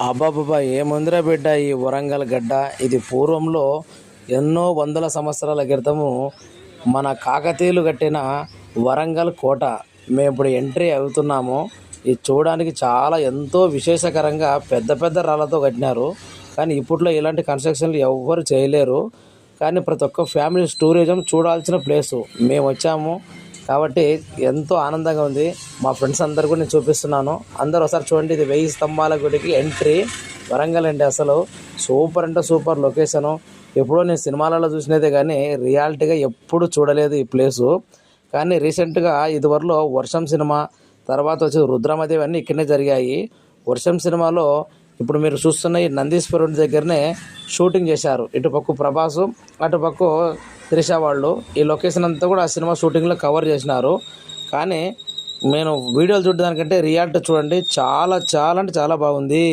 అబ్బాబాబా ఏముందిరా బిడ్డ ఈ వరంగల్ గడ్డ. ఇది పూర్వంలో ఎన్నో వందల సంవత్సరాల క్రితము మన కాకతీయులు కట్టిన వరంగల్ కోట. మేము ఇప్పుడు ఎంట్రీ అవుతున్నాము. ఇది చూడడానికి చాలా ఎంతో విశేషకరంగా పెద్ద పెద్ద రాళ్ళతో కట్టినారు. కానీ ఇప్పట్లో ఇలాంటి కన్స్ట్రక్షన్లు ఎవ్వరు చేయలేరు. కానీ ప్రతి ఒక్క ఫ్యామిలీ టూరిజం చూడాల్సిన ప్లేసు మేము వచ్చాము కాబట్టి ఎంతో ఆనందంగా ఉంది. మా ఫ్రెండ్స్ అందరు కూడా నేను చూపిస్తున్నాను. అందరూ ఒకసారి చూడండి. ఇది 1000 స్తంభాల గుడికి ఎంట్రీ వరంగల్ అండి. అసలు సూపర్ అంటే సూపర్ లొకేషను. ఎప్పుడో నేను సినిమాలలో చూసినదే కానీ రియాలిటీగా ఎప్పుడు చూడలేదు ఈ ప్లేసు. కానీ రీసెంట్గా ఇదివరలో వర్షం సినిమా తర్వాత వచ్చి రుద్రమదేవి అన్నీ ఇక్కడనే జరిగాయి. వర్షం సినిమాలో ఇప్పుడు మీరు చూస్తున్న ఈ నందీశ్వరుడి దగ్గరనే షూటింగ్ చేశారు. ఇటుపక్క ప్రభాసు అటుపక్క త్రిష వాళ్ళు. ఈ లొకేషన్ అంతా కూడా ఆ సినిమా షూటింగ్లో కవర్ చేసినారు. కానీ నేను వీడియోలు చూడడానికంటే రియాలిటీ చూడండి, చాలా చాలా అంటే చాలా బాగుంది.